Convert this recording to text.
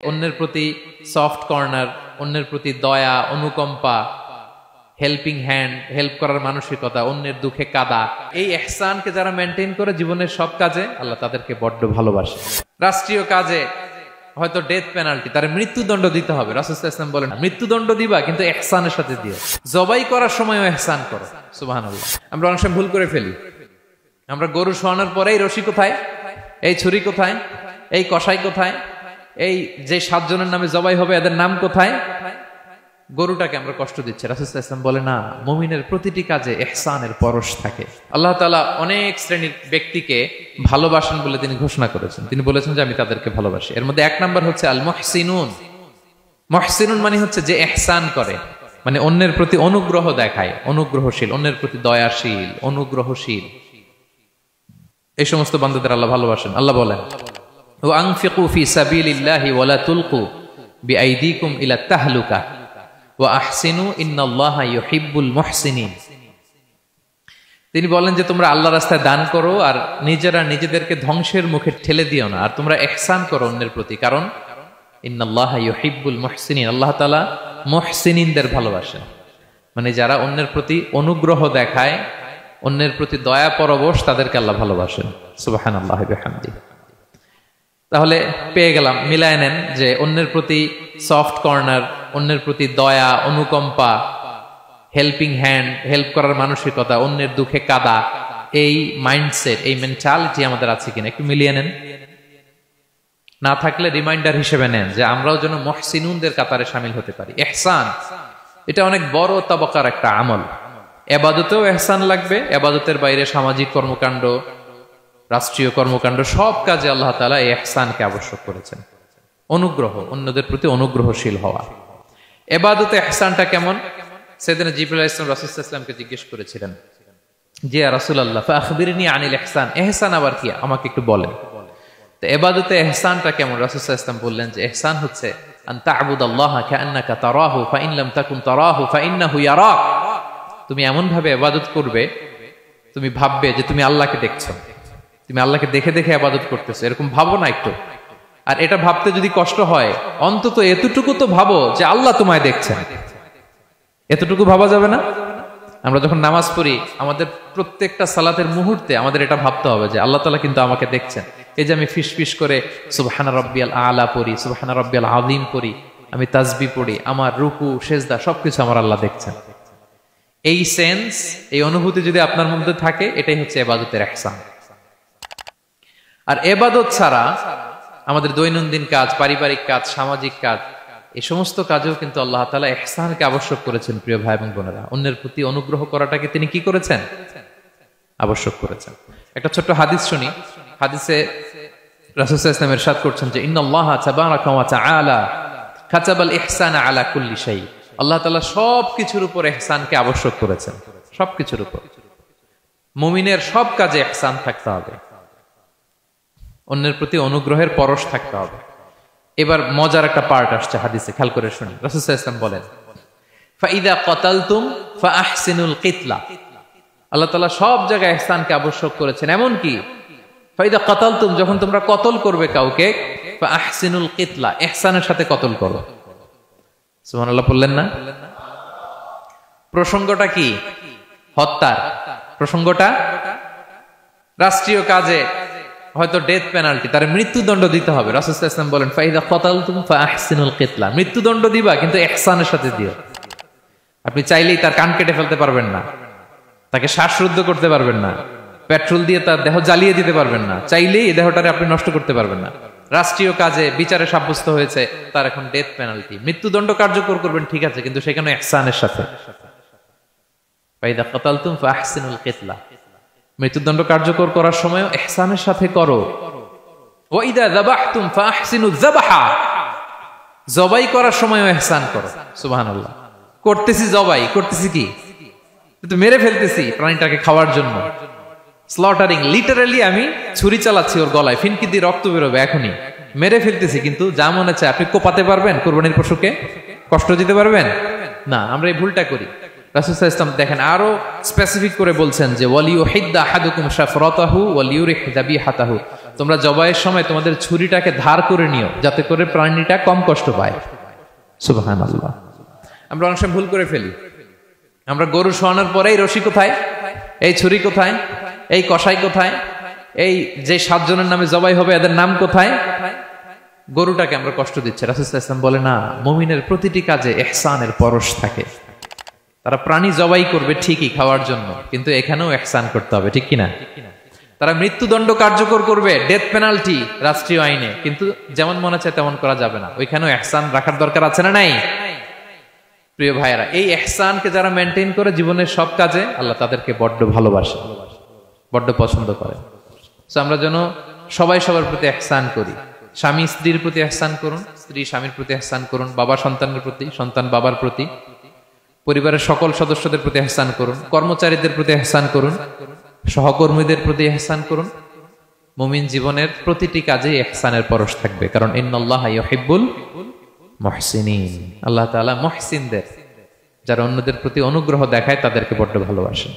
অন্যের প্রতি soft corner, অন্যের প্রতি দয়া, অনুকম্পা, হেল্পিং হ্যান্ড, হেল্প করার মানসিকতা, অন্যের দুঃখে কাদা, এই ইহসানকে যারা মেনটেন করে জীবনের সব কাজে, আল্লাহ তাদেরকে বড্ড ভালোবাসে। রাষ্ট্রীয় কাজে হয়তো ডেথ পেনাল্টি, তার মৃত্যুদণ্ড দিতে হবে, রাসূল সাল্লাল্লাহু আলাইহি ওয়াসাল্লাম বলেন মৃত্যুদণ্ড দিবা কিন্তু ইহসানের সাথে দিও, জবাই করার সময়ও ইহসান করো। সুবহানাল্লাহ। আমরা অনেক সময় ভুল করে ফেলি। আমরা গরু শোয়ানোর পরে এই রশি কোথায়, এই ছুরি কোথায়, এই কষাই কোথায়, এই যে 7 জনের নামে জবাই হবে এদের নাম কোথায়, গরুটাকে আমরা কষ্ট দিচ্ছি। রাসূল সাল্লাল্লাহু আলাইহি ওয়াসাল্লাম বলে না, মুমিনের প্রতিটি কাজে ইহসানের পরশ থাকে। আল্লাহ তাআলা অনেক শ্রেণীর ব্যক্তিকে ভালোবাসেন বলে তিনি ঘোষণা করেছেন। তিনি বলেছেন যে আমি তাদেরকে ভালোবাসি। এর মধ্যে 1 নাম্বার হচ্ছে আল মুহসিনুন। মুহসিনুন মানে হচ্ছে যে ইহসান করে, মানে অন্যের প্রতি অনুগ্রহ দেখায়, অনুগ্রহশীল, অন্যের প্রতি দয়াশীল, অনুগ্রহশীল, এই সমস্ত বান্দাদের আল্লাহ ভালোবাসেন। আল্লাহ বলেন ওয়া আনফিকু ফি সাবিলিল্লাহি ওয়া লা তুলকু বিআইদিকুম ইলা তাহলুকা ওয়া আহসিনু ইন্নাল্লাহা ইউহিব্বুল মুহসিনিন। তিনি বলেন যে তোমরা আল্লাহর রাস্তায় দান করো আর নিজেরা নিজেদেরকে ধ্বংসের মুখে ঠেলে দিও না, আর তোমরা ইহসান করো অন্যের প্রতি, কারণ ইন্নাল্লাহা ইউহিব্বুল মুহসিনিন, আল্লাহ তাআলা মুহসিনিনদের ভালোবাসেন, মানে যারা অন্যের প্রতি অনুগ্রহ দেখায়, অন্যের প্রতি দয়া পরবশ, তাদেরকে আল্লাহ ভালোবাসেন। সুবহানাল্লাহি ওয়া বিহামদিহি। তাহলে পেয়ে গেলাম, মিলায় নেন যে অন্যের প্রতি সফট কর্নার, অন্যের প্রতি দয়া, অনুকম্পা, হেল্পিং হ্যান্ড, হেল্প করার মানসিকতা, অন্যের দুঃখে কাদা, এই মাইন্ডসেট, এই মেন্টালিটি আমাদের আছে কিনা একটু মিলিয়ে নেন। না থাকলে রিমাইন্ডার হিসেবে নেন যে আমরাও যেন মুহসিনুনদের কাতারে শামিল হতে পারি। ইহসান এটা অনেক বড় তবকার একটা আমল। ইবাদতেও ইহসান লাগবে, ইবাদতের বাইরে সামাজিক কর্মকাণ্ড, রাষ্ট্রীয় কর্মকাণ্ড, সব কাজে আল্লাহ তাআলা এই ইহসানকে আবশ্যক করেছেন। অনুগ্রহ, অন্যদের প্রতি অনুগ্রহশীল হওয়া। ইবাদতে ইহসানটা কেমন? সাইয়েদনা জিবরাইল আলাইহিস সালাম রাসূল সাল্লাল্লাহু আলাইহি ওয়াসাল্লামকে জিজ্ঞেস করেছিলেন যে ইয়া রাসূলুল্লাহ ফাখবিরনি আনিল ইহসান, ইহসান আবার কি, আমাকে একটু বলেন। তো ইবাদতে ইহসানটা কেমন? রাসূল সাল্লাল্লাহু আলাইহি ওয়াসাল্লাম বললেন যে ইহসান হচ্ছে আন তা'বুদাল্লাহা কাআন্নাকা তারাহু ফাইন লাম তাকুন তারাহু ফাইন্নাহু ইয়ারাক। তুমি এমন ভাবে ইবাদত করবে, তুমি ভাববে যে তুমি আল্লাহকে দেখছো, তুমি আল্লাহকে দেখে দেখে ইবাদত করতেছো, এরকম ভাবো না একটু। আর এটা ভাবতে যদি কষ্ট হয়, অন্তত এতটুকু তো ভাবো যে আল্লাহ তোমায় দেখছেন। এতটুকু ভাবা যাবে না? আমরা যখন নামাজ পড়ি, আমাদের প্রত্যেকটা সালাতের মুহূর্তে আমাদের এটা ভাবতে হবে যে আল্লাহ তাআলা কিন্তু আমাকে দেখছেন। এই যে আমি ফিসফিস করে সুবহানা রাব্বিয়াল আলা পড়ি, সুবহানা রাব্বিয়াল আযীম পড়ি, আমি তাসবিহ পড়ি, আমার রুকু সেজদা সবকিছু আমার আল্লাহ দেখছেন। এই সেন্স, এই অনুভূতি যদি আপনার মধ্যে থাকে, এটাই হচ্ছে ইবাদতের ইহসান। আর ইবাদত ছাড়া আমাদের দৈনন্দিন কাজ, পারিবারিক কাজ, সামাজিক কাজ, এই সমস্ত কাজেও কিন্তু আল্লাহ তাআলা ইহসানকে আবশ্যক করেছেন। প্রিয় ভাই এবং বোনেরা, অন্যের প্রতি অনুগ্রহ করাটাকে তিনি কি করেছেন? আবশ্যক করেছেন। একটা ছোট্ট হাদিস শুনি। হাদিসে রাসূল সাল্লাল্লাহু আলাইহি ওয়াসাল্লাম ইরশাদ করছেন যে ইন্নাল্লাহা তাবারাকা ওয়া তাআলা কাতাবাল ইহসানা আলা কুল্লি শাই। আল্লাহ তাআলা সবকিছুর উপর ইহসানকে আবশ্যক করেছেন, সবকিছুর উপর। মুমিনের সব কাজে ইহসান থাকতে হবে, অন্যের প্রতি অনুগ্রহের পরশ থাকতে হবে। এবার মজার একটা পার্ট আসছে হাদিসে, খেয়াল করে শুনি। রাসূল সাল্লাল্লাহু আলাইহি ওয়াসাল্লাম বলেন ফাইদা ক্বাতালতুম ফাআহসিনুল কিতলা। আল্লাহ তাআলা সব জায়গায় ইহসানকে আবশ্যক করেছেন। এমন কি ফাইদা ক্বাতালতুম, যখন তোমরা কতল করবে কাউকে, ফাআহসিনুল কিতলা, ইহসানের সাথে কতল করো। সুবহানাল্লাহ বললেন না? প্রসঙ্গটা কি? হত্যার প্রসঙ্গটা। রাষ্ট্রীয় কাজে হয়তো ডেথ পেনাল্টি, তার মৃত্যুদণ্ড দিতে হবে। রাসূল সাল্লাল্লাহু আলাইহি ওয়াসাল্লাম বলেন ফাইদা ক্বাতালতুম ফাআহসিনুল কিতলা, মৃত্যুদণ্ড দিবা কিন্তু ইহসানের সাথে দিও। আপনি চাইলেই তার কান কেটে ফেলতে পারবেন না, তাকে শ্বাসরুদ্ধ করতে পারবেন না, পেট্রোল দিয়ে তার দেহ জ্বালিয়ে দিতে পারবেন না, চাইলেই এই দেহটারে আপনি নষ্ট করতে পারবেন না। রাষ্ট্রীয় কাজে বিচারে সাব্যস্ত হয়েছে তার এখন ডেথ পেনাল্টি, মৃত্যুদণ্ড কার্যকর করবেন, ঠিক আছে, কিন্তু সেখানে ইহসানের সাথে। ফাইদা ক্বাতালতুম ফাআহসিনুল কিতলা, মৃত্যুদণ্ড কার্যকর করার সময় ইহসানের সাথে করো। ওয়া ইদা যাবাহতুম ফাআহসিনুয যাবাহা, জবাই করার সময় ইহসান করো। সুবহানাল্লাহ। করতেছি জবাই, করতেছি কি, তো মেরে ফেলতেছি প্রাণীটাকে খাওয়ার জন্য, স্লটারিং, লিটারালি আমি ছুরি চালাচ্ছি ওর গলায়, ফিনকি দিয়ে রক্ত বেরোবে, এখনই মেরে ফেলতেছি, কিন্তু যা মনে চায়। আপনি কোপাতে পারবেন কুরবানির পশুকে? কষ্ট দিতে পারবেন না। আমরা এই ভুলটা করি। রাসূল সাল্লাল্লাহু আলাইহি ওয়াসাল্লাম দেখেন আরো স্পেসিফিক করে বলছেন যে ওয়ালিউহিদ্দা আহাদুকুম শাফরাতাহু ওয়ালিউরিহ যাবিহাতাহু তোমরা জবাইয়ের সময় তোমাদের ছুরিটাকে ধার করে নিও, যাতে করে প্রাণীটা কম কষ্ট পায়। সুবহানাল্লাহ। আমরা অনেক সময় ভুল করে ফেলি। আমরা গরু শোয়ানোর পরে এই রশি কোথায়, এই ছুরি কোথায়, এই কষাই কোথায়, এই যে 7 জনের নামে জবাই হবে এদের নাম কোথায়, গরুটাকে আমরা কষ্ট দিচ্ছি। রাসূল সাল্লাল্লাহু আলাইহি ওয়াসাল্লাম বলে না, মুমিনের প্রতিটি কাজে ইহসানের পরশ থাকে। তারা প্রাণী জবাই করবে ঠিকই খাওয়ার জন্য, কিন্তু এখানেও ইহসান করতে হবে, ঠিক কিনা? তারা মৃত্যুদণ্ড কার্যকর করবে, ডেথ পেনাল্টি রাষ্ট্রীয় আইনে, কিন্তু যেমন মনে চায় তেমন করা যাবে না। ওইখানেও ইহসান রাখার দরকার আছে না নাই? প্রিয় ভাইয়েরা, এই ইহসানকে যারা মেনটেন করে জীবনের সব কাজে, আল্লাহ তাদেরকে বড্ড ভালোবাসে, বড্ড পছন্দ করে। সো আমরা যেন সবাই সবার প্রতি ইহসান করি। স্বামী স্ত্রীর প্রতি ইহসান করুন, স্ত্রী স্বামীর প্রতি ইহসান করুন, বাবা সন্তানের প্রতি, সন্তান বাবার প্রতি, পরিবারের সকল সদস্যদের প্রতি ইহসান করুন, কর্মচারীদের প্রতি ইহসান করুন, সহকর্মীদের প্রতি ইহসান করুন। মুমিন জীবনের প্রতিটি কাজে ইহসানের পরশ থাকবে, কারণ ইন্নাল্লাহা ইউহিব্বুল মুহসিনিন। আল্লাহ তাআলা মুহসিনদের, যারা অন্যদের প্রতি অনুগ্রহ দেখায়, তাদেরকে বড্ড ভালোবাসেন।